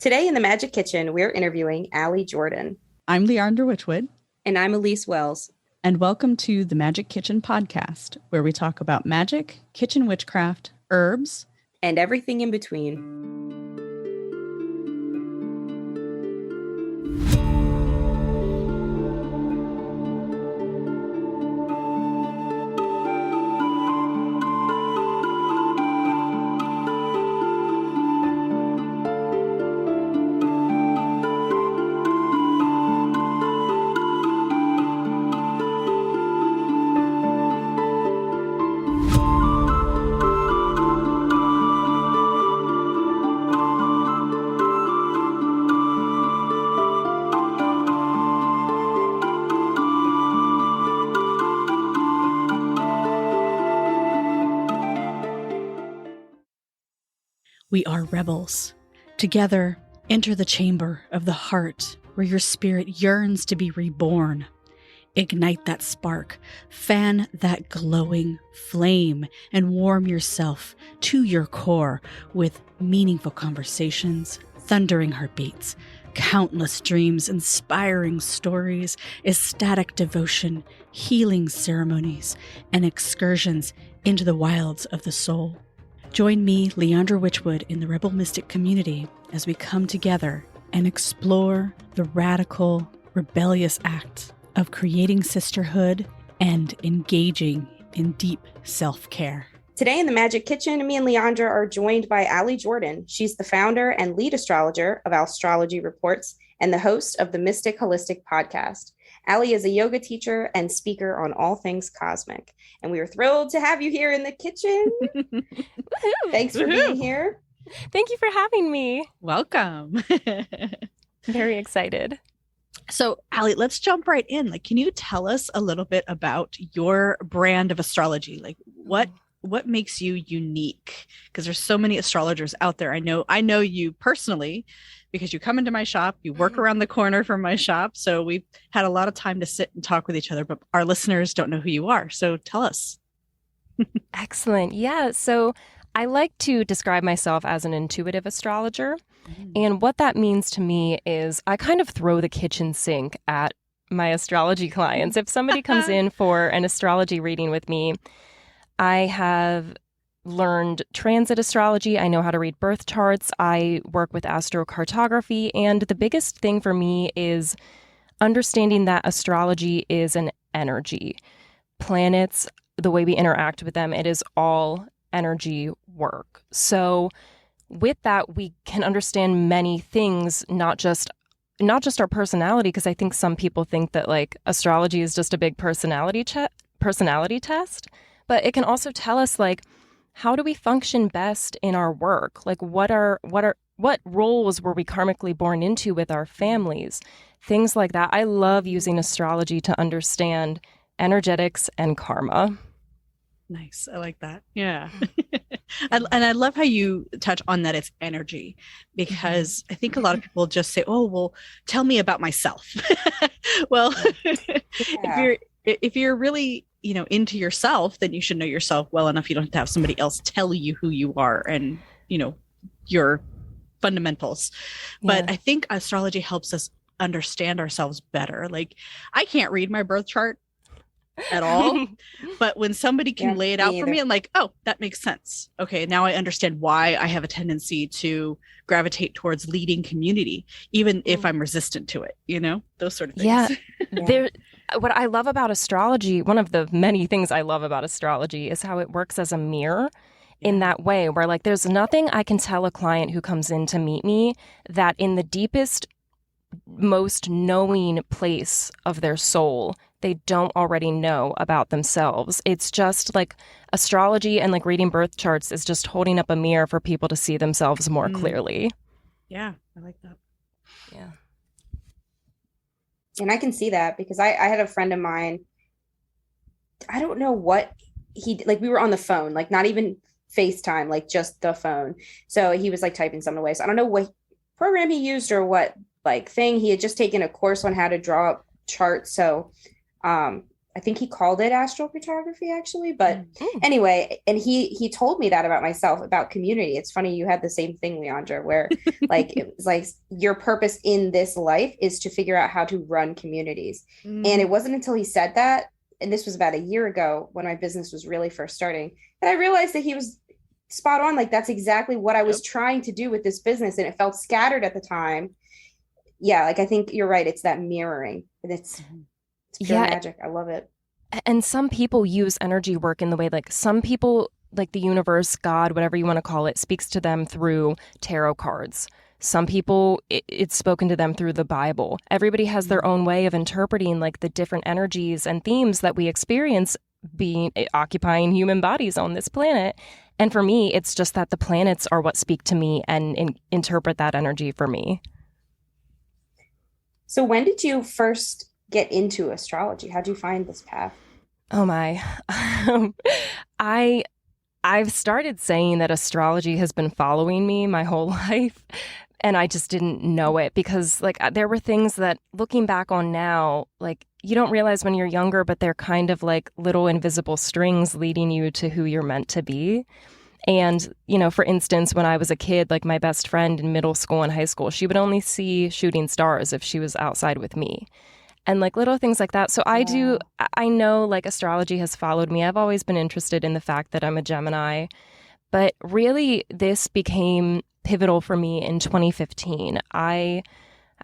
Today in the Magick Kitchen, we're interviewing Alli Jordan. I'm Leandra Witchwood. And I'm Elyse Welles. And welcome to the Magick Kitchen Podcast, where we talk about magic, kitchen witchcraft, herbs, and everything in between. We are rebels. Together, enter the chamber of the heart where your spirit yearns to be reborn. Ignite that spark, fan that glowing flame, and warm yourself to your core with meaningful conversations, thundering heartbeats, countless dreams, inspiring stories, ecstatic devotion, healing ceremonies, and excursions into the wilds of the soul. Join me, Leandra Witchwood, in the Rebel Mystic community as we come together and explore the radical, rebellious act of creating sisterhood and engaging in deep self-care. Today in the Magick Kitchen, me and Leandra are joined by Alli Jordan. She's the founder and lead astrologer of Astrology Reports and the host of the Mystic Holistic Podcast. Alli is a yoga teacher and speaker on all things cosmic. And we are thrilled to have you here in the kitchen. Thanks for being here. Thank you for having me. Welcome. Very excited. So, Alli, let's jump right in. Can you tell us a little bit about your brand of astrology? What makes you unique? Because there's so many astrologers out there. I know you personally because you come into my shop, you work around the corner from my shop. So we've had a lot of time to sit and talk with each other, but our listeners don't know who you are. So tell us. Excellent. Yeah. So I like to describe myself as an intuitive astrologer. And what that means to me is I kind of throw the kitchen sink at my astrology clients. If somebody comes in for an astrology reading with me, I have learned transit astrology. I know how to read birth charts. I work with astrocartography. And the biggest thing for me is understanding that astrology is an energy. Planets, the way we interact with them, it is all energy work. So with that, we can understand many things, not just our personality, because I think some people think that astrology is just a big personality test. But it can also tell us how do we function best in our work? What roles were we karmically born into with our families? Things like that. I love using astrology to understand energetics and karma. Nice. I like that. Yeah. And I love how you touch on that it's energy, because I think a lot of people just say, oh, well, tell me about myself. Well, Yeah. if you're really, into yourself, then you should know yourself well enough. You don't have to have somebody else tell you who you are and, your fundamentals. But Yeah. I think astrology helps us understand ourselves better. I can't read my birth chart at all, but when somebody can lay it out for me, I'm like, oh, that makes sense. Okay, now I understand why I have a tendency to gravitate towards leading community, even if I'm resistant to it, those sort of things. Yeah. What I love about astrology, one of the many things I love about astrology, is how it works as a mirror in that way, where there's nothing I can tell a client who comes in to meet me that in the deepest, most knowing place of their soul, they don't already know about themselves. It's just astrology and reading birth charts is just holding up a mirror for people to see themselves more clearly. Yeah, I like that. Yeah. And I can see that because I had a friend of mine, I don't know what we were on the phone, not even FaceTime, just the phone. So he was typing something away. So I don't know what program he used or what thing. He had just taken a course on how to draw up charts. So I think he called it astrocartography actually, but Mm. anyway, and he told me that about myself, about community. It's funny you had the same thing, Leandra, where like it was like your purpose in this life is to figure out how to run communities. And it wasn't until he said that, and this was about a year ago when my business was really first starting, that I realized that he was spot on. Like that's exactly what I was trying to do with this business, and it felt scattered at the time. Yeah, like I think you're right. It's that mirroring, and it's pure magic. I love it. And some people use energy work in the way, like some people, like the universe, God, whatever you want to call it, speaks to them through tarot cards. Some people, it's spoken to them through the Bible. Everybody has their own way of interpreting like the different energies and themes that we experience occupying human bodies on this planet. And for me, it's just that the planets are what speak to me and interpret that energy for me. So when did you first get into astrology? How'd you find this path? Oh my. I've started saying that astrology has been following me my whole life, and I just didn't know it because like there were things that looking back on now, like you don't realize when you're younger, but they're kind of like little invisible strings leading you to who you're meant to be. And, you know, for instance, when I was a kid, like my best friend in middle school and high school, she would only see shooting stars if she was outside with me. And like little things like that. So I know like astrology has followed me. I've always been interested in the fact that I'm a Gemini. But really, this became pivotal for me in 2015. I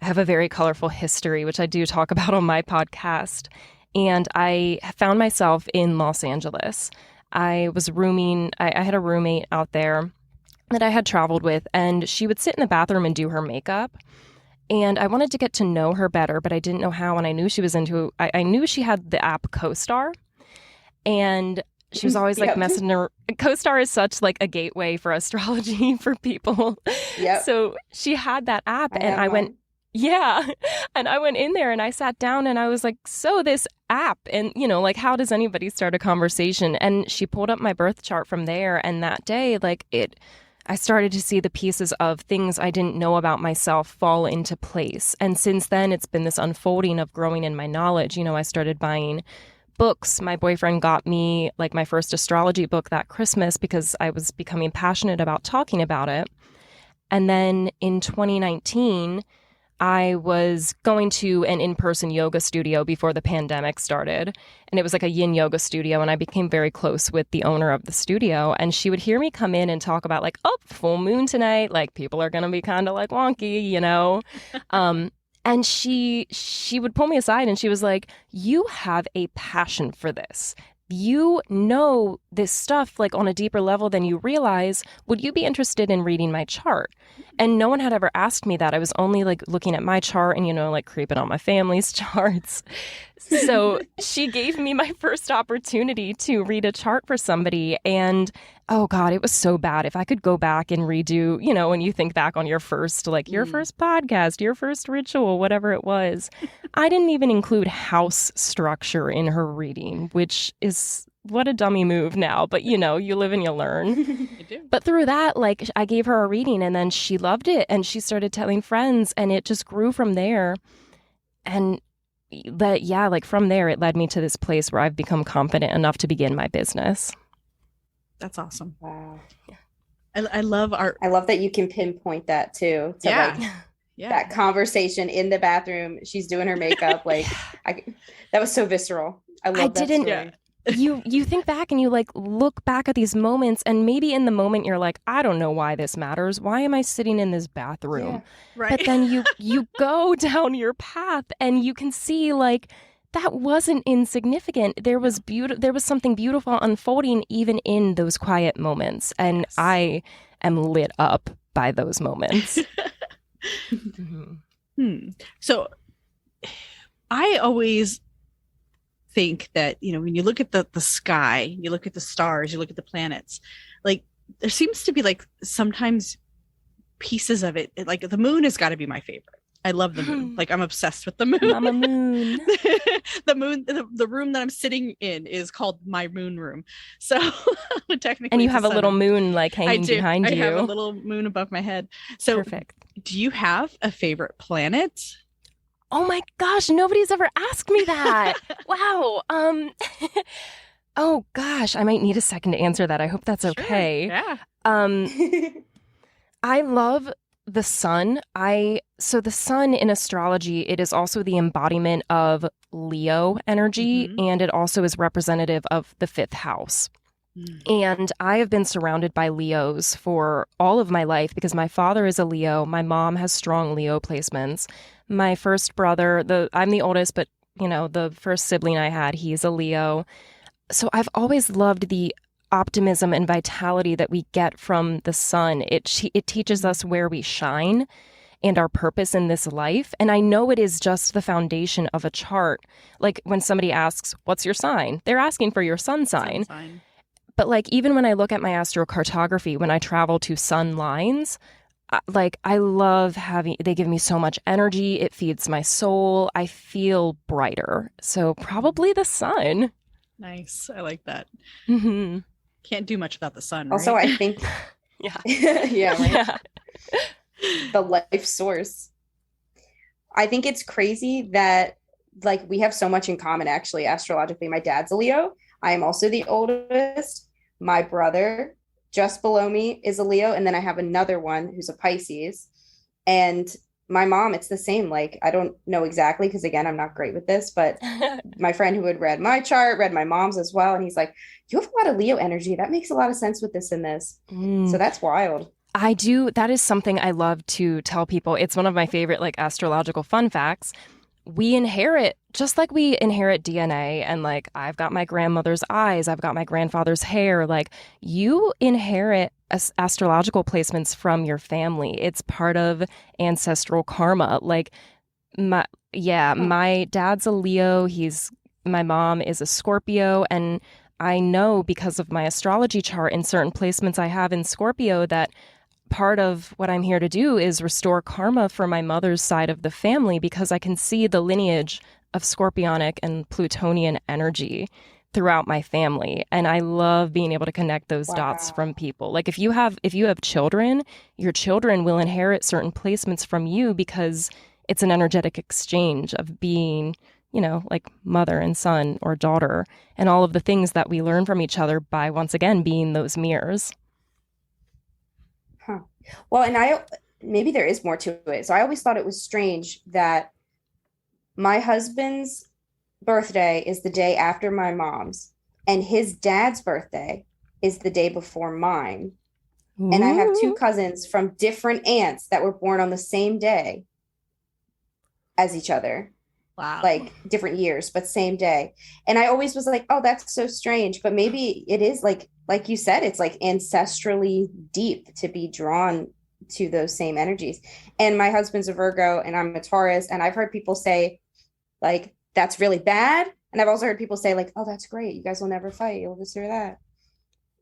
have a very colorful history, which I do talk about on my podcast. And I found myself in Los Angeles. I was rooming, I had a roommate out there that I had traveled with, and she would sit in the bathroom and do her makeup. And I wanted to get to know her better, but I didn't know how. And I knew she was I knew she had the app CoStar. And she was always like messaging her. CoStar is such like a gateway for astrology for people. Yep. So she had that app and I went, yeah. And I went in there and I sat down and I was like, so this app, and you know, like how does anybody start a conversation? And she pulled up my birth chart from there. And that day, like I started to see the pieces of things I didn't know about myself fall into place. And since then, it's been this unfolding of growing in my knowledge. You know, I started buying books. My boyfriend got me like my first astrology book that Christmas because I was becoming passionate about talking about it. And then in 2019, I was going to an in-person yoga studio before the pandemic started. And it was like a yin yoga studio. And I became very close with the owner of the studio. And she would hear me come in and talk about like, oh, full moon tonight. Like people are going to be kind of like wonky, you know. And she would pull me aside and she was like, you have a passion for this. You know this stuff like on a deeper level than you realize. Would you be interested in reading my chart? And no one had ever asked me that. I was only like looking at my chart and, you know, like creeping on my family's charts. So she gave me my first opportunity to read a chart for somebody. And oh God, it was so bad. If I could go back and redo, you know, when you think back on your first, like your first podcast, your first ritual, whatever it was, I didn't even include house structure in her reading, which is what a dummy move now. But, you know, you live and you learn. You do. But through that, like I gave her a reading and then she loved it and she started telling friends and it just grew from there. And that, yeah, like from there, it led me to this place where I've become confident enough to begin my business. That's awesome. Wow. I love art. I love that you can pinpoint that too. To that conversation in the bathroom. She's doing her makeup. Like that was so visceral. I love that story. Yeah. You think back and you like look back at these moments and maybe in the moment you're like, I don't know why this matters. Why am I sitting in this bathroom? Yeah, right. But then you go down your path and you can see like that wasn't insignificant. There was something beautiful unfolding even in those quiet moments. And yes. I am lit up by those moments. So I always think that, you know, when you look at the sky, you look at the stars, you look at the planets, like there seems to be like sometimes pieces of it, like the moon has got to be my favorite. I love the moon. Like I'm obsessed with the moon. Mama moon. The moon, the room that I'm sitting in is called my moon room. So technically, and you have a little moon like hanging behind you. I have a little moon above my head. So perfect. Do you have a favorite planet? Oh my gosh, nobody's ever asked me that. Wow. Oh gosh, I might need a second to answer that. I hope that's okay. Yeah. I love the sun. So the sun in astrology, it is also the embodiment of Leo energy, and it also is representative of the 5th house. And I have been surrounded by Leos for all of my life because my father is a Leo. My mom has strong Leo placements. My first brother, I'm the oldest, but the first sibling I had, he's a Leo. So I've always loved the optimism and vitality that we get from the sun. It teaches us where we shine and our purpose in this life. And I know it is just the foundation of a chart. Like when somebody asks, what's your sign? They're asking for your sun sign. But like, even when I look at my astrocartography, when I travel to sun lines, I love they give me so much energy. It feeds my soul. I feel brighter. So probably the sun. Nice. I like that. Mm-hmm. Can't do much without the sun. Also, right? I think, yeah. Yeah, right? Yeah. The life source. I think it's crazy that like we have so much in common, actually, astrologically. My dad's a Leo. I am also the oldest. My brother, just below me, is a Leo. And then I have another one who's a Pisces. And my mom, it's the same. Like, I don't know exactly because, again, I'm not great with this. But my friend who had read my chart, read my mom's as well. And he's like, you have a lot of Leo energy. That makes a lot of sense with this and this. So that's wild. I do. That is something I love to tell people. It's one of my favorite like astrological fun facts. We inherit, just like we inherit DNA, and like I've got my grandmother's eyes, I've got my grandfather's hair, like you inherit astrological placements from your family. It's part of ancestral karma. Like my dad's a Leo, my mom is a Scorpio, and I know because of my astrology chart and certain placements I have in Scorpio that part of what I'm here to do is restore karma for my mother's side of the family because I can see the lineage of Scorpionic and Plutonian energy throughout my family. And I love being able to connect those dots from people. Like if you have children, your children will inherit certain placements from you because it's an energetic exchange of being, like mother and son or daughter, and all of the things that we learn from each other by, once again, being those mirrors. Huh. Well, and maybe there is more to it. So I always thought it was strange that my husband's birthday is the day after my mom's, and his dad's birthday is the day before mine. Ooh. And I have two cousins from different aunts that were born on the same day as each other. Wow. Like different years, but same day. And I always was like, oh, that's so strange. But maybe it is like you said, it's like ancestrally deep to be drawn to those same energies. And my husband's a Virgo and I'm a Taurus. And I've heard people say like, that's really bad. And I've also heard people say like, oh, that's great. You guys will never fight. You'll this or that.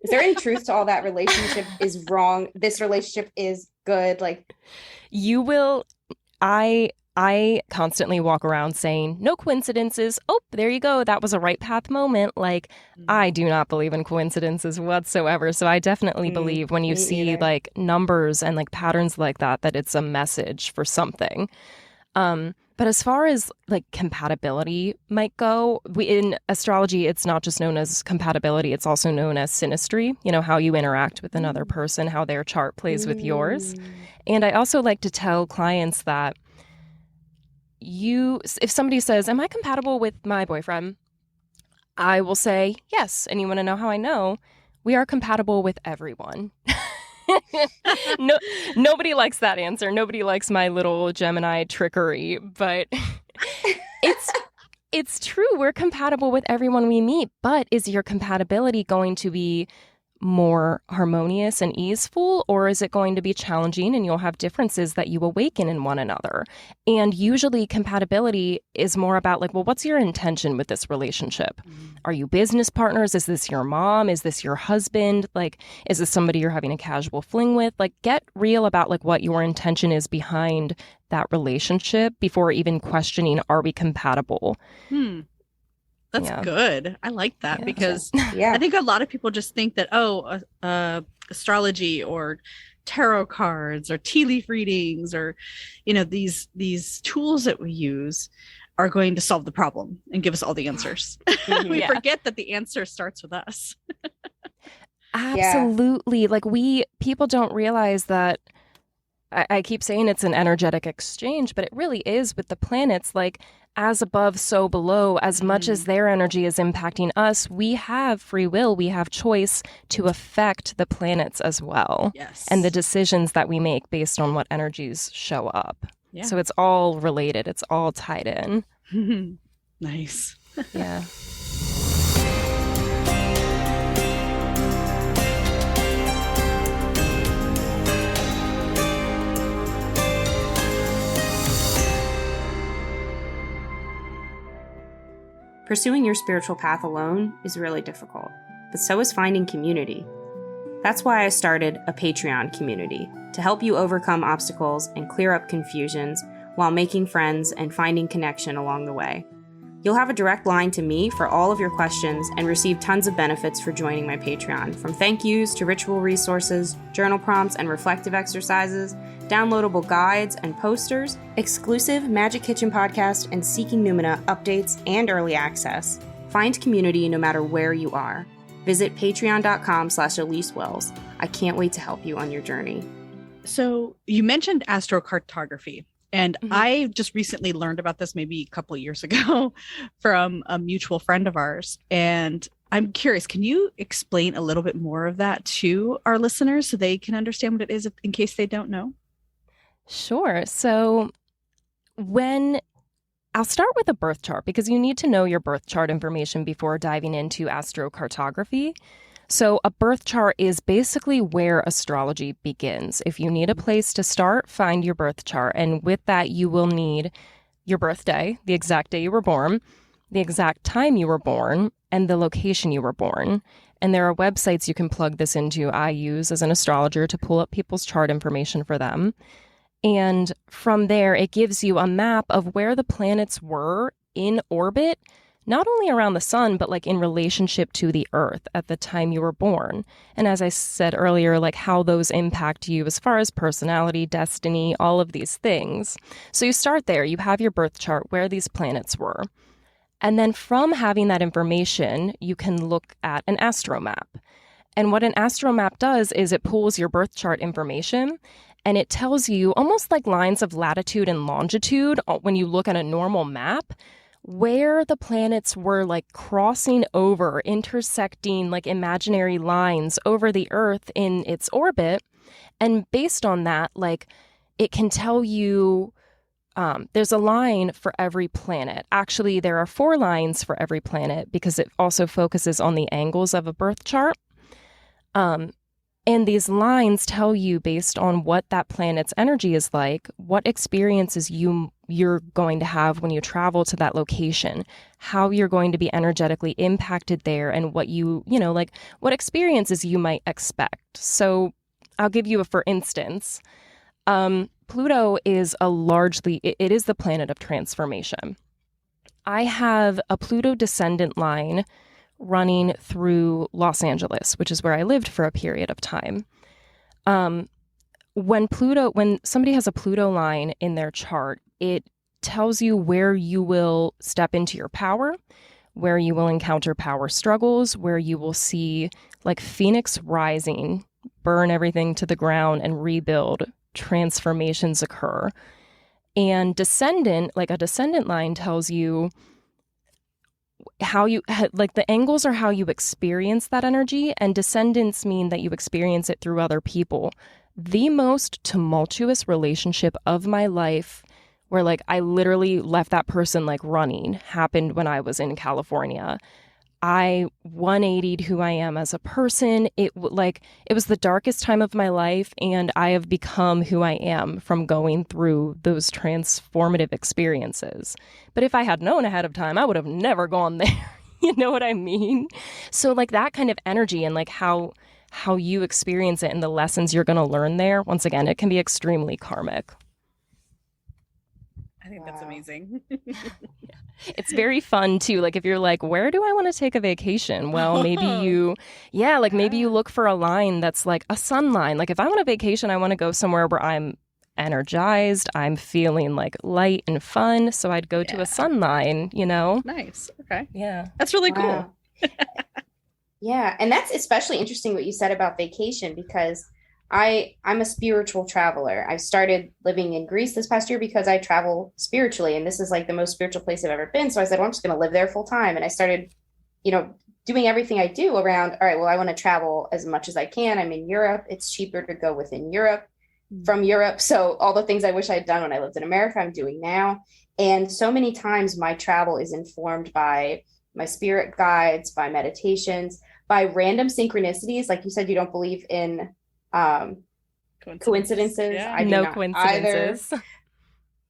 Is there any truth to all that? Relationship is wrong. This relationship is good. Like you will, I constantly walk around saying, no coincidences. Oh, there you go. That was a right path moment. Like, I do not believe in coincidences whatsoever. So I definitely believe when you see like numbers and like patterns like that it's a message for something. But as far as like compatibility might go, in astrology, it's not just known as compatibility. It's also known as synastry, how you interact with another person, how their chart plays with yours. And I also like to tell clients that if somebody says, am I compatible with my boyfriend? I will say, yes. And you want to know how I know? We are compatible with everyone. No, nobody likes that answer. Nobody likes my little Gemini trickery, but it's true. We're compatible with everyone we meet, but is your compatibility going to be more harmonious and easeful, or is it going to be challenging and you'll have differences that you awaken in one another? And usually compatibility is more about like, well, what's your intention with this relationship? Are you business partners? Is this your mom? Is this your husband? Like, is this somebody you're having a casual fling with? Like, get real about like what your intention is behind that relationship before even questioning, are we compatible? That's good. I like that because I think a lot of people just think that, astrology or tarot cards or tea leaf readings or, these tools that we use are going to solve the problem and give us all the answers. We forget that the answer starts with us. Absolutely. Like people don't realize that. I keep saying it's an energetic exchange, but it really is with the planets. Like, as above, so below. As much as their energy is impacting us, we have free will. We have choice to affect the planets as well. Yes. And the decisions that we make based on what energies show up. Yeah. So it's all related. It's all tied in. Nice. Yeah. Pursuing your spiritual path alone is really difficult, but so is finding community. That's why I started a Patreon community, to help you overcome obstacles and clear up confusions while making friends and finding connection along the way. You'll have a direct line to me for all of your questions and receive tons of benefits for joining my Patreon, from thank yous to ritual resources, journal prompts and reflective exercises, downloadable guides and posters, exclusive Magick Kitchen Podcast and Seeking Numina updates and early access. Find community no matter where you are. Visit patreon.com/Elyse Welles. I can't wait to help you on your journey. So you mentioned astrocartography. And I just recently learned about this maybe a couple of years ago from a mutual friend of ours. And I'm curious, can you explain a little bit more of that to our listeners so they can understand what it is in case they don't know? Sure. So I'll start with a birth chart, because you need to know your birth chart information before diving into astrocartography. So a birth chart is basically where astrology begins. If you need a place to start, find your birth chart. And with that, you will need your birthday, the exact day you were born, the exact time you were born, and the location you were born. And there are websites you can plug this into. I use as an astrologer to pull up people's chart information for them. And from there, it gives you a map of where the planets were in orbit, not only around the sun, but like in relationship to the earth at the time you were born. And as I said earlier, like how those impact you as far as personality, destiny, all of these things. So you start there, you have your birth chart where these planets were. And then from having that information, you can look at an astromap. And what an astromap does is it pulls your birth chart information and it tells you, almost like lines of latitude and longitude when you look at a normal map, where the planets were like crossing over, intersecting like imaginary lines over the Earth in its orbit. And based on that, like it can tell you there's a line for every planet. Actually, there are 4 lines for every planet because it also focuses on the angles of a birth chart. And these lines tell you, based on what that planet's energy is like, what experiences you're going to have when you travel to that location, how you're going to be energetically impacted there, and what what experiences you might expect. So I'll give you for instance, Pluto is it is the planet of transformation. I have a Pluto descendant line running through Los Angeles, which is where I lived for a period of time. When somebody has a Pluto line in their chart, it tells you where you will step into your power, where you will encounter power struggles, where you will see like Phoenix rising, burn everything to the ground and rebuild, transformations occur. And a descendant line tells you how you, like the angles are how you experience that energy, and descendants mean that you experience it through other people. The most tumultuous relationship of my life, where like I literally left that person like running, happened when I was in California. I 180'd who I am as a person. It was the darkest time of my life, and I have become who I am from going through those transformative experiences. But if I had known ahead of time, I would have never gone there. You know what I mean? So like that kind of energy and like how you experience it and the lessons you're going to learn there, once again, it can be extremely karmic. I think that's amazing. It's very fun too. Like if you're like, where do I want to take a vacation? Well, maybe maybe you look for a line that's like a sun line. Like if I want a vacation, I want to go somewhere where I'm energized, I'm feeling like light and fun. So I'd go to a sun line, Nice. Okay. Yeah. That's really Wow. cool. Yeah. And that's especially interesting what you said about vacation, because I'm a spiritual traveler. I started living in Greece this past year because I travel spiritually, and this is like the most spiritual place I've ever been. So I said, well, I'm just going to live there full time. And I started, doing everything I do around, all right, well, I want to travel as much as I can. I'm in Europe. It's cheaper to go within Europe from Europe. So all the things I wish I'd done when I lived in America, I'm doing now. And so many times my travel is informed by my spirit guides, by meditations, by random synchronicities. Like you said, you don't believe in coincidences. Yeah. I do No not coincidences. either.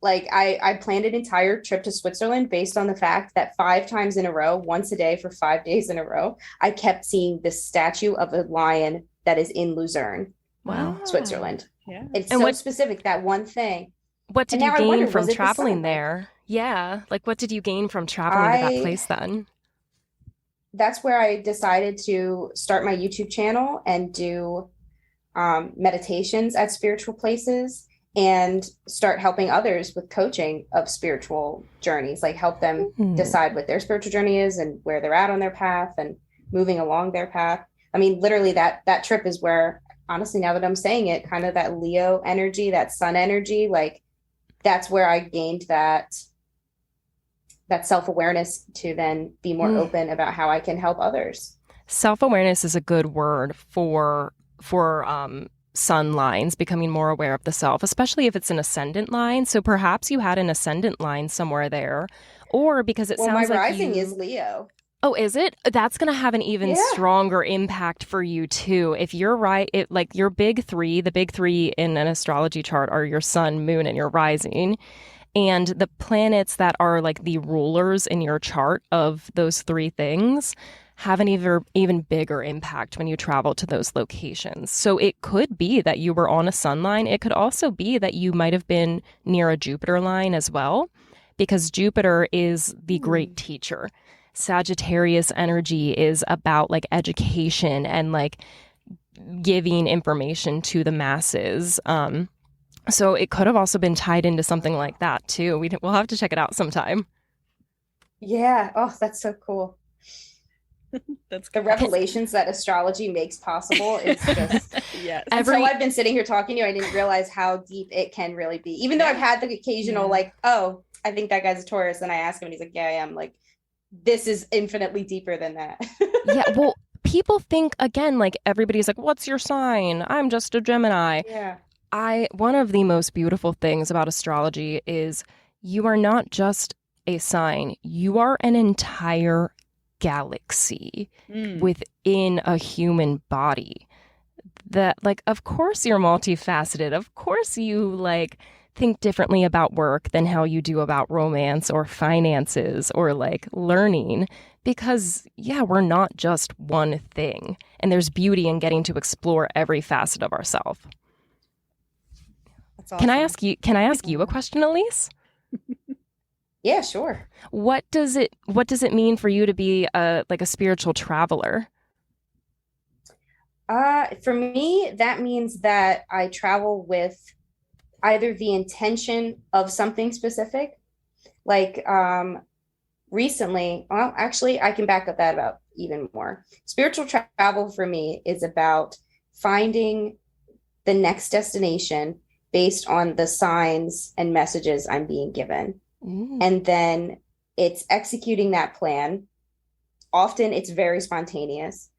Like I planned an entire trip to Switzerland based on the fact that 5 times in a row, once a day for 5 days in a row, I kept seeing this statue of a lion that is in Luzerne, Wow. Switzerland. Yeah. It's And so what- specific, that one thing. What did And you now I gain wonder, from was it the traveling sun? there? Yeah. Like what did you gain from traveling to that place then? That's where I decided to start my YouTube channel and do meditations at spiritual places and start helping others with coaching of spiritual journeys, like help them decide what their spiritual journey is and where they're at on their path and moving along their path. I mean, literally that trip is where, honestly, now that I'm saying it, kind of that Leo energy, that sun energy, like that's where I gained that self-awareness to then be more open about how I can help others. Self-awareness is a good word for sun lines, becoming more aware of the self, especially if it's an ascendant line. So perhaps you had an ascendant line somewhere there, or because it sounds my like rising is Leo. Oh, is it? That's going to have an even stronger impact for you too. If you're right, like your the big three in an astrology chart are your sun, moon, and your rising. And the planets that are like the rulers in your chart of those 3 things have an even bigger impact when you travel to those locations. So it could be that you were on a sun line. It could also be that you might have been near a Jupiter line as well, because Jupiter is the great teacher. Sagittarius energy is about like education and like giving information to the masses. So it could have also been tied into something like that too. We'll have to check it out sometime. Yeah. Oh, that's so cool. That's the revelations that astrology makes possible is just yes. Until I've been sitting here talking to you, I didn't realize how deep it can really be. Even though I've had the occasional like, oh, I think that guy's a Taurus, and I ask him and he's like, yeah, I am. Like, this is infinitely deeper than that. Yeah, well, people think again, like everybody's like, what's your sign? I'm just a Gemini. Yeah. One of the most beautiful things about astrology is you are not just a sign, you are an entire galaxy within a human body. That, like, of course you're multifaceted. Of course you like think differently about work than how you do about romance or finances or like learning, because we're not just one thing, and there's beauty in getting to explore every facet of ourselves. That's awesome. Can I ask you a question, Elyse? Yeah, sure. What does it mean for you to be a spiritual traveler? For me, that means that I travel with either the intention of something specific, like recently, well, actually, I can back up that about even more. Spiritual travel for me is about finding the next destination based on the signs and messages I'm being given. And then it's executing that plan. Often it's very spontaneous.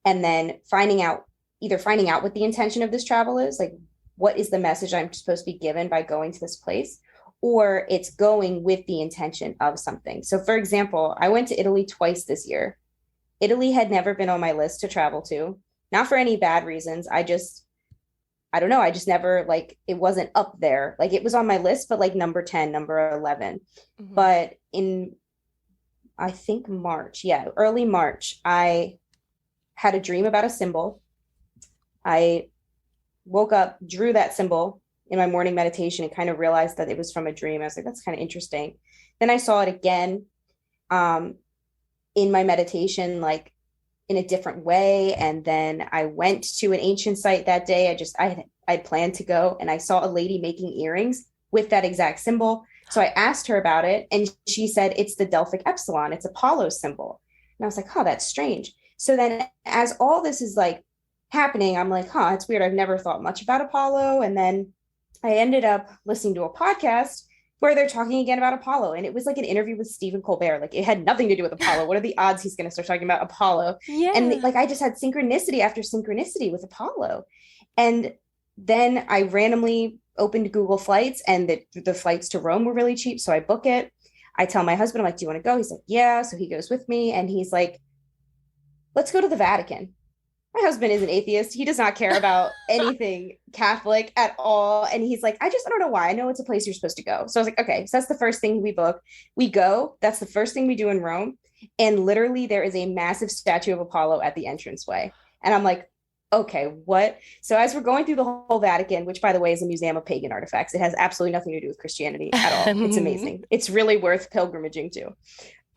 And then finding out what the intention of this travel is, like what is the message I'm supposed to be given by going to this place, or it's going with the intention of something. So for example, I went to Italy twice this year. Italy had never been on my list to travel to, not for any bad reasons. I don't know. I just never, like, it wasn't up there. Like, it was on my list, but like number 10, number 11. Mm-hmm. But in, I think early March, I had a dream about a symbol. I woke up, drew that symbol in my morning meditation, and kind of realized that it was from a dream. I was like, that's kind of interesting. Then I saw it again. in my meditation, like in a different way. And then I went to an ancient site that day. I planned to go, and I saw a lady making earrings with that exact symbol. So I asked her about it, and she said, it's the Delphic epsilon. It's Apollo's symbol. And I was like, oh, that's strange. So then as all this is like happening, I'm like, it's weird. I've never thought much about Apollo. And then I ended up listening to a podcast where they're talking again about Apollo. And it was like an interview with Stephen Colbert. Like, it had nothing to do with Apollo. What are the odds he's going to start talking about Apollo? Yeah. And like, I just had synchronicity after synchronicity with Apollo. And then I randomly opened Google Flights, and the flights to Rome were really cheap. So I book it. I tell my husband, I'm like, do you want to go? He's like, yeah. So he goes with me, and he's like, let's go to the Vatican. My husband is an atheist. He does not care about anything Catholic at all. And he's like, I don't know why. I know it's a place you're supposed to go. So I was like, okay, so that's the first thing we book. We go. That's the first thing we do in Rome. And literally there is a massive statue of Apollo at the entranceway. And I'm like, okay, what? So as we're going through the whole Vatican, which by the way is a museum of pagan artifacts, it has absolutely nothing to do with Christianity at all. It's amazing. It's really worth pilgrimaging to.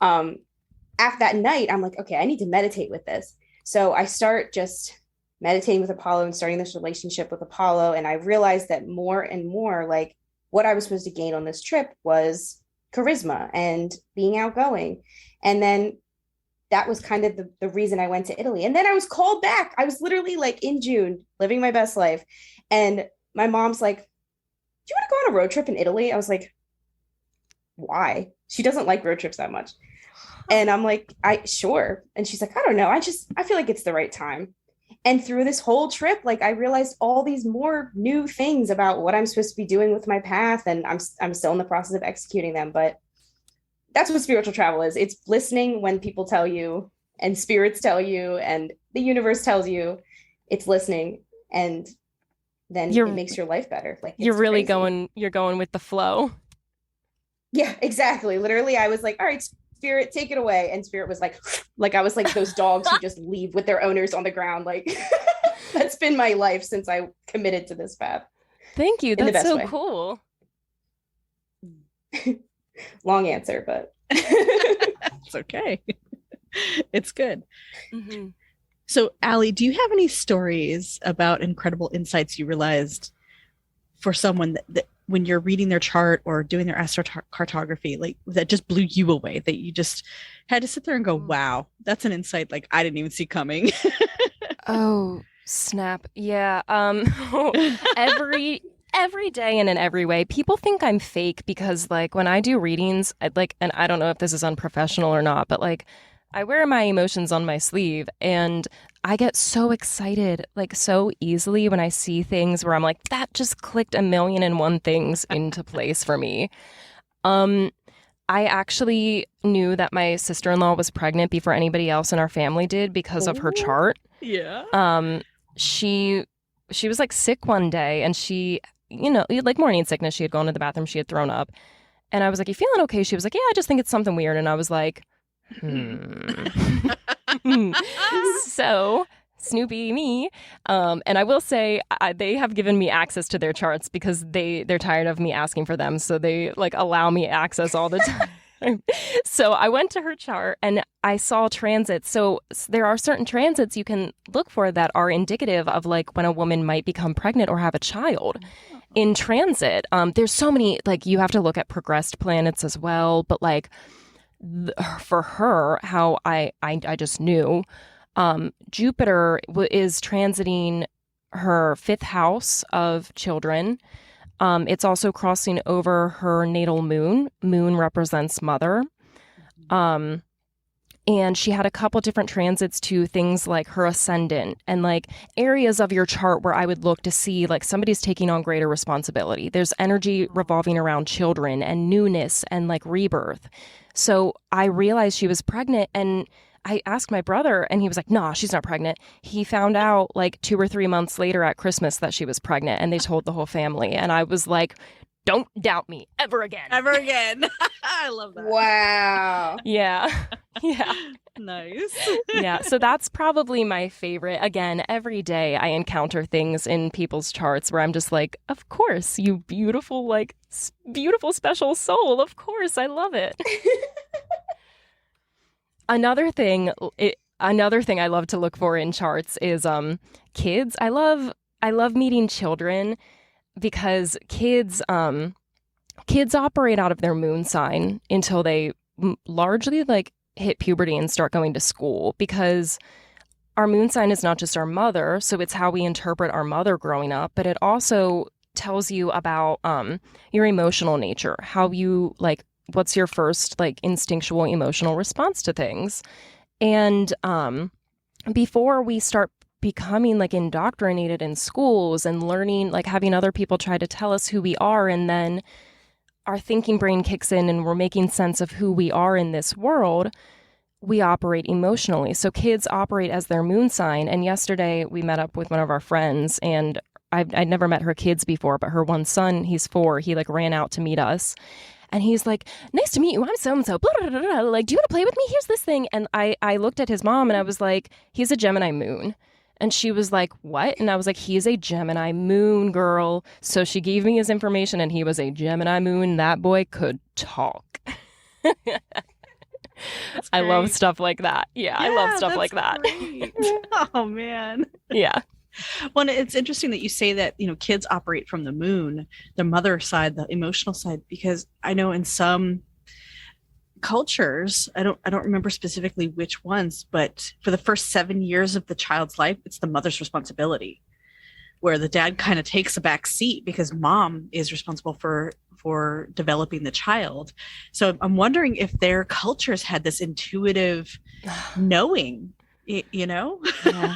After that night, I'm like, okay, I need to meditate with this. So I start just meditating with Apollo and starting this relationship with Apollo. And I realized that more and more, like, what I was supposed to gain on this trip was charisma and being outgoing. And then that was kind of the reason I went to Italy. And then I was called back. I was literally like in June, living my best life. And my mom's like, do you want to go on a road trip in Italy? I was like, why? She doesn't like road trips that much. And I'm like, sure. And she's like, I don't know. I feel like it's the right time. And through this whole trip, like, I realized all these more new things about what I'm supposed to be doing with my path. And I'm still in the process of executing them. But that's what spiritual travel is. It's listening when people tell you, and spirits tell you, and the universe tells you. It's listening, and then it makes your life better. Like, you're really crazy. you're going with the flow. Yeah, exactly. Literally, I was like, all right, Spirit, take it away. And Spirit was like I was like those dogs who just leave with their owners on the ground. Like, that's been my life since I committed to this path. Thank you. That's so cool. Long answer, but it's okay. It's good. Mm-hmm. So, Alli, do you have any stories about incredible insights you realized for someone that when you're reading their chart or doing their astrocartography, like, that just blew you away, that you just had to sit there and go, wow, that's an insight like I didn't even see coming? Oh, snap. Yeah. Every day and in every way, people think I'm fake because, like, when I do readings, and I don't know if this is unprofessional or not, but like, I wear my emotions on my sleeve, and I get so excited, like, so easily when I see things where I'm like, that just clicked 1,000,001 things into place for me. I actually knew that my sister-in-law was pregnant before anybody else in our family did because of her chart. Yeah. She was like sick one day, and she, like morning sickness, she had gone to the bathroom, she had thrown up. And I was like, you feeling okay? She was like, yeah, I just think it's something weird. And I was like, So, Snoopy me. And I will say they have given me access to their charts because they're tired of me asking for them. So they like allow me access all the time. So I went to her chart and I saw transits. So there are certain transits you can look for that are indicative of like when a woman might become pregnant or have a child in transit. There's so many, like, you have to look at progressed planets as well. But like for her, how I just knew, Jupiter is transiting her 5th house of children. It's also crossing over her natal moon. Moon represents mother. And she had a couple different transits to things like her ascendant and like areas of your chart where I would look to see like somebody's taking on greater responsibility. There's energy revolving around children and newness and like rebirth. So I realized she was pregnant, and I asked my brother, and he was like, nah, she's not pregnant. He found out like 2 or 3 months later at Christmas that she was pregnant, and they told the whole family. And I was like, don't doubt me ever again. Ever again. I love that. Wow. Yeah. Yeah. Nice. Yeah. So that's probably my favorite. Again, every day I encounter things in people's charts where I'm just like, of course, you beautiful, like beautiful, special soul. Of course. I love it. Another thing I love to look for in charts is kids. I love meeting children because kids operate out of their moon sign until they largely like hit puberty and start going to school, because our moon sign is not just our mother, so it's how we interpret our mother growing up, but it also tells you about your emotional nature, how you like, what's your first like instinctual emotional response to things. And before we start becoming like indoctrinated in schools and learning, like having other people try to tell us who we are, and then our thinking brain kicks in and we're making sense of who we are in this world, we operate emotionally. So kids operate as their moon sign. And yesterday we met up with one of our friends, and I'd never met her kids before, but her one son, he's 4, he like ran out to meet us. And he's like, nice to meet you. I'm so-and-so. Blah, blah, blah, blah. Like, do you want to play with me? Here's this thing. And I looked at his mom and I was like, he's a Gemini moon. And she was like, what? And I was like, he's a Gemini moon, girl. So she gave me his information, and he was a Gemini moon. That boy could talk. I love stuff like that. Yeah, I love stuff like that. Oh, man. Yeah. Well, it's interesting that you say that, kids operate from the moon, the mother side, the emotional side, because I know in some cultures, I don't remember specifically which ones, but for the first 7 years of the child's life, it's the mother's responsibility, where the dad kind of takes a back seat because mom is responsible for developing the child. So I'm wondering if their cultures had this intuitive knowing, Yeah.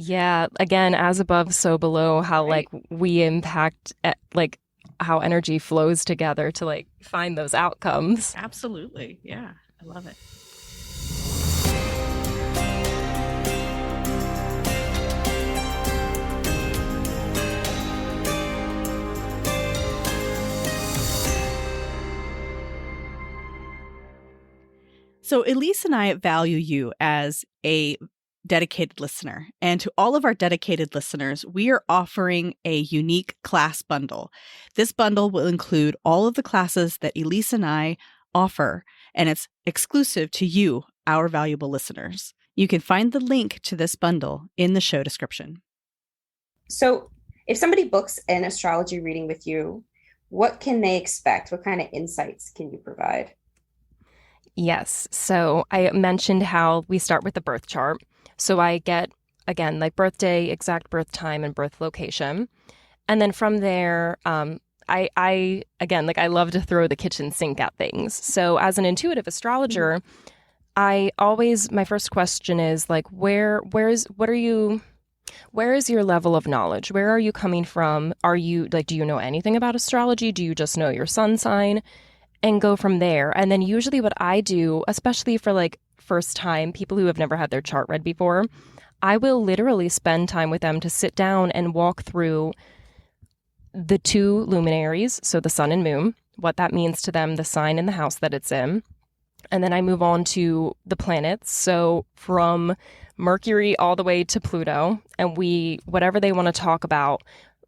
Yeah, again, as above, so below, how Right. like we impact like how energy flows together to like find those outcomes. Absolutely. Yeah. I love it. So Elyse and I value you as a dedicated listener. And to all of our dedicated listeners, we are offering a unique class bundle. This bundle will include all of the classes that Elyse and I offer, and it's exclusive to you, our valuable listeners. You can find the link to this bundle in the show description. So if somebody books an astrology reading with you, what can they expect? What kind of insights can you provide? Yes. So I mentioned how we start with the birth chart. So I get, again, like birthday, exact birth time, and birth location. And then from there, I again, like I love to throw the kitchen sink at things. So as an intuitive astrologer, my first question is like, where is your level of knowledge? Where are you coming from? Are you like, do you know anything about astrology? Do you just know your sun sign? And go from there. And then usually what I do, especially for like first time people who have never had their chart read before, I will literally spend time with them to sit down and walk through the 2 luminaries, so the sun and moon, what that means to them, the sign and the house that it's in. And then I move on to the planets. So from Mercury all the way to Pluto, and whatever they want to talk about,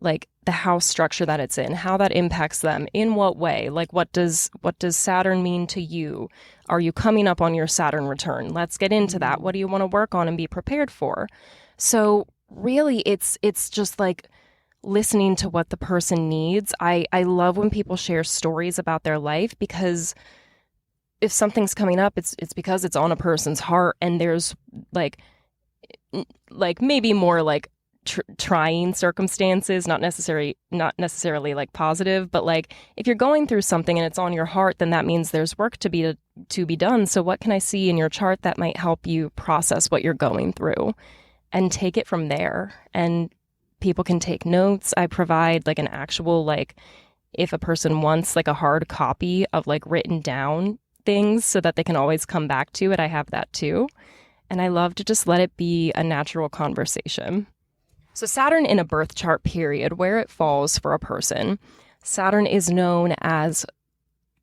like the house structure that it's in, how that impacts them, in what way, like what does Saturn mean to you? Are you coming up on your Saturn return? Let's get into that. What do you want to work on and be prepared for? So really it's just like listening to what the person needs. I love when people share stories about their life, because if something's coming up, it's because it's on a person's heart, and there's like maybe more like trying circumstances, not necessarily like positive, but like if you're going through something and it's on your heart, then that means there's work to be done. So what can I see in your chart that might help you process what you're going through, and take it from there? And people can take notes. I provide like an actual, like if a person wants like a hard copy of like written down things so that they can always come back to it, I have that too. And I love to just let it be a natural conversation. So Saturn in a birth chart period, where it falls for a person, Saturn is known as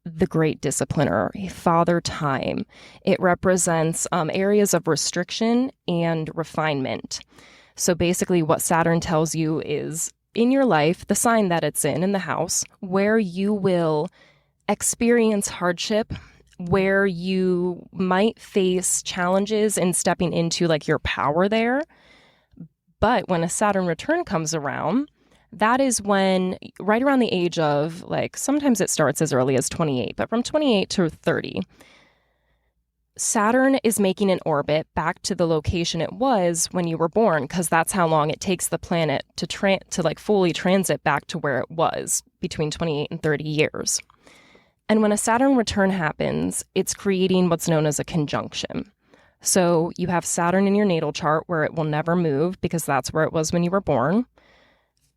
the great discipliner, father time. It represents areas of restriction and refinement. So basically what Saturn tells you is in your life, the sign that it's in the house, where you will experience hardship, where you might face challenges in stepping into like your power there. But when a Saturn return comes around, that is when, right around the age of, like, sometimes it starts as early as 28, but from 28 to 30, Saturn is making an orbit back to the location it was when you were born, because that's how long it takes the planet to like fully transit back to where it was, between 28 and 30 years. And when a Saturn return happens, it's creating what's known as a conjunction. So you have Saturn in your natal chart where it will never move because that's where it was when you were born.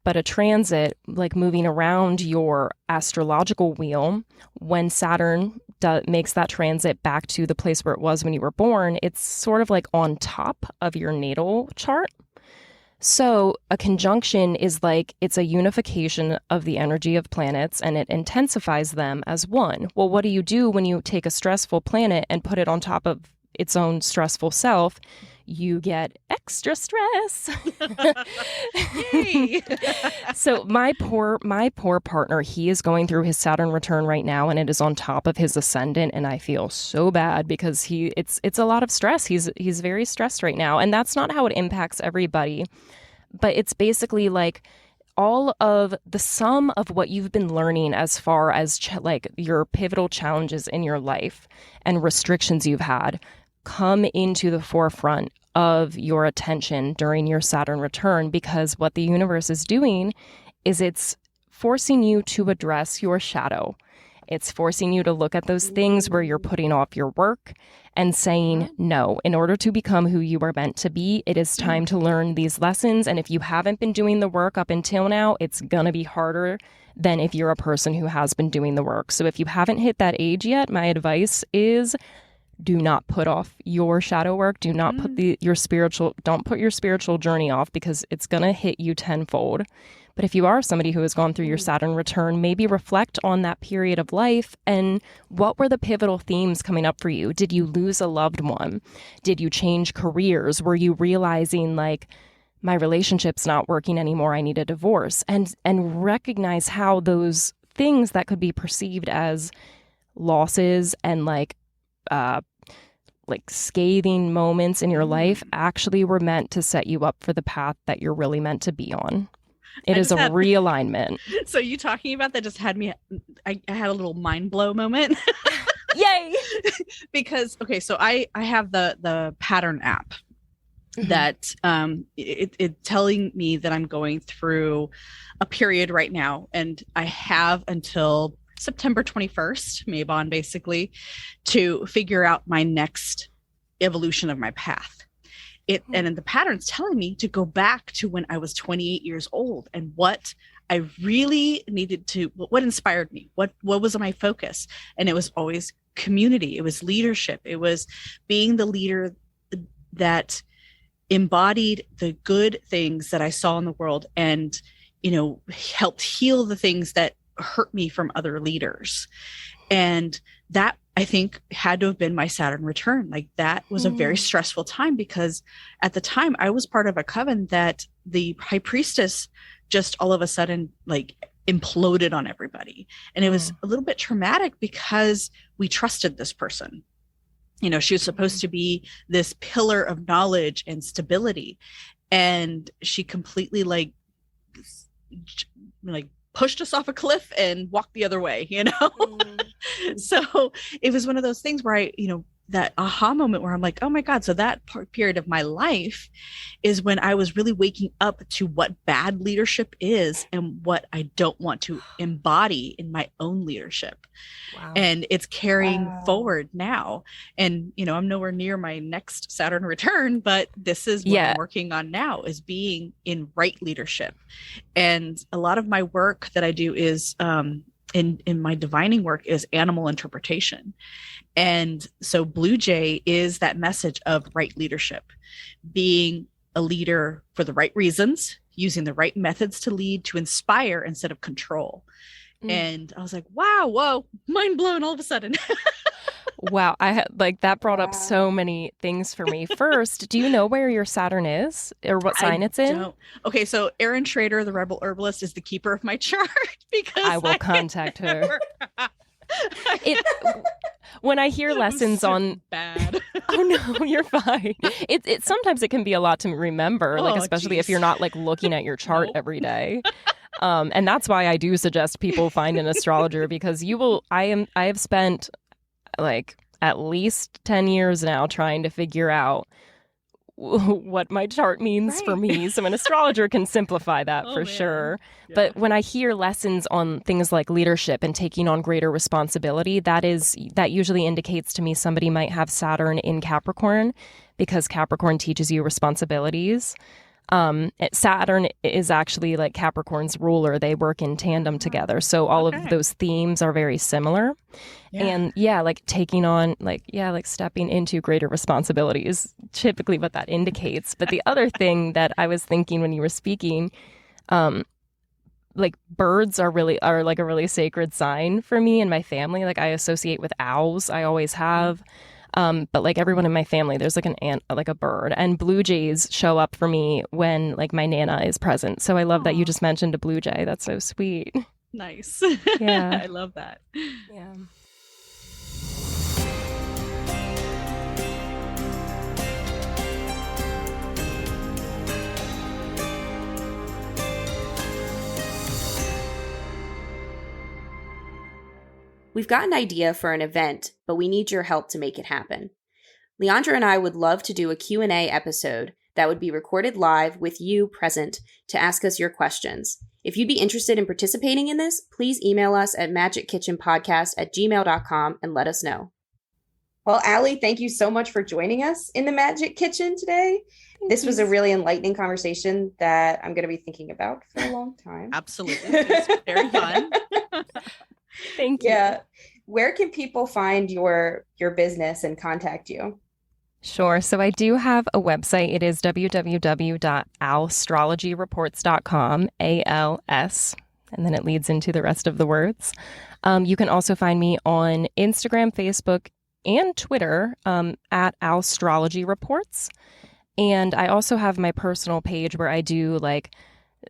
But a transit, like moving around your astrological wheel, when Saturn makes that transit back to the place where it was when you were born, it's sort of like on top of your natal chart. So a conjunction is like, it's a unification of the energy of planets and it intensifies them as one. Well, what do you do when you take a stressful planet and put it on top of its own stressful self? You get extra stress. Yay. So my poor partner, he is going through his Saturn return right now, and it is on top of his ascendant, and I feel so bad because it's a lot of stress. He's very stressed right now, and that's not how it impacts everybody. But it's basically like all of the sum of what you've been learning as far as like your pivotal challenges in your life and restrictions you've had come into the forefront of your attention during your Saturn return, because what the universe is doing is it's forcing you to address your shadow. It's forcing you to look at those things where you're putting off your work and saying, no, in order to become who you are meant to be, it is time to learn these lessons. And if you haven't been doing the work up until now, it's going to be harder than if you're a person who has been doing the work. So if you haven't hit that age yet, my advice is do not put off your shadow work. Do not put don't put your spiritual journey off, because it's going to hit you tenfold. But if you are somebody who has gone through your Saturn return, maybe reflect on that period of life and what were the pivotal themes coming up for you? Did you lose a loved one? Did you change careers? Were you realizing like, my relationship's not working anymore, I need a divorce? And recognize how those things that could be perceived as losses and like scathing moments in your life actually were meant to set you up for the path that you're really meant to be on. It is a realignment. So you talking about that just had me, I had a little mind blow moment. Yay! Because, okay, so I have the pattern app that it telling me that I'm going through a period right now, and I have until September 21st, Mabon, basically, to figure out my next evolution of my path. And the pattern's telling me to go back to when I was 28 years old and what I really needed to, what inspired me, what was my focus. And it was always community. It was leadership. It was being the leader that embodied the good things that I saw in the world and, helped heal the things that hurt me from other leaders. And that, I think, had to have been my Saturn return. Like, that was a very stressful time, because at the time I was part of a coven that the high priestess just all of a sudden like imploded on everybody. And it was a little bit traumatic because we trusted this person. She was supposed to be this pillar of knowledge and stability. And she completely like pushed us off a cliff and walked the other way, So it was one of those things where I, that aha moment where I'm like, oh my God. So that period of my life is when I was really waking up to what bad leadership is and what I don't want to embody in my own leadership. Wow. And it's carrying forward now. And, I'm nowhere near my next Saturn return, but this is what I'm working on now, is being in right leadership. And a lot of my work that I do is, in my divining work, is animal interpretation. And so Blue Jay is that message of right leadership, being a leader for the right reasons, using the right methods to lead, to inspire instead of control. And I was like, wow, whoa, mind blown all of a sudden. Wow. That brought up so many things for me. First, do you know where your Saturn is or what sign it's in? Don't. Okay. So Erin Schrader, the Rebel Herbalist, is the keeper of my chart, because I will contact her. when I hear lessons on bad. Oh no, you're fine. It sometimes it can be a lot to remember, like especially if you're not like looking at your chart every day. And that's why I do suggest people find an astrologer, because I have spent like at least 10 years now trying to figure out what my chart means for me. So an astrologer can simplify that for sure. Yeah. But when I hear lessons on things like leadership and taking on greater responsibility, that usually indicates to me somebody might have Saturn in Capricorn, because Capricorn teaches you responsibilities. Saturn is actually like Capricorn's ruler. They work in tandem together. So all of those themes are very similar. Yeah. And like taking on like stepping into greater responsibility is typically what that indicates. But the other thing that I was thinking when you were speaking, like birds are like a really sacred sign for me and my family. Like I associate with owls. I always have. But like everyone in my family, there's like an ant, like a bird, and blue jays show up for me when like my Nana is present. So I love that you just mentioned a blue jay. That's so sweet. Nice. Yeah. I love that. Yeah. We've got an idea for an event, but we need your help to make it happen. Leandra and I would love to do a Q&A episode that would be recorded live with you present to ask us your questions. If you'd be interested in participating in this, please email us at magickitchenpodcast@gmail.com and let us know. Well, Alli, thank you so much for joining us in the Magick Kitchen today. This was a really enlightening conversation that I'm going to be thinking about for a long time. Absolutely. It was very fun. Thank you. Yeah. Where can people find your business and contact you? Sure. So I do have a website. It is www.astrologyreports.com, ALS, and then it leads into the rest of the words. You can also find me on Instagram, Facebook, and Twitter at Astrology Reports. And I also have my personal page where I do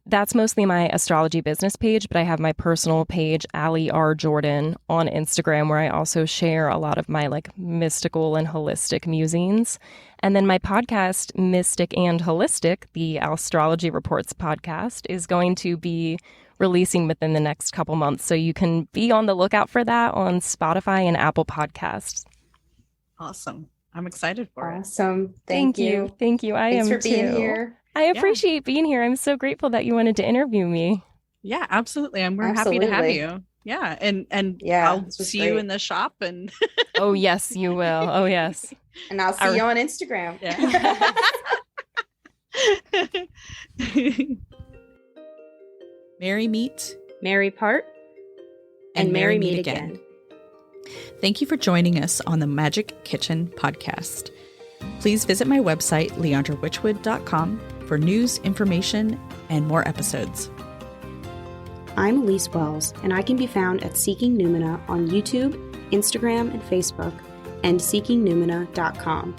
that's mostly my astrology business page, but I have my personal page, Alli R. Jordan, on Instagram, where I also share a lot of my mystical and holistic musings. And then my podcast, Mystic and Holistic, the Astrology Reports podcast, is going to be releasing within the next couple months. So you can be on the lookout for that on Spotify and Apple Podcasts. Awesome. I'm excited for it. Awesome. Thank you. Thank you. Thanks for being here. I appreciate being here. I'm so grateful that you wanted to interview me. Yeah, absolutely. We're happy to have you. Yeah. And I'll see you in the shop and Oh yes, you will. Oh yes. And I'll see you on Instagram. Yeah. Merry meet, merry part, and merry meet again. Thank you for joining us on the Magick Kitchen Podcast. Please visit my website, leandrawitchwood.com, for news, information, and more episodes. I'm Elyse Welles, and I can be found at Seeking Numina on YouTube, Instagram, and Facebook, and seekingnumina.com.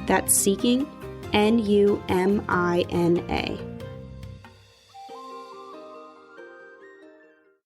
That's Seeking, Numina.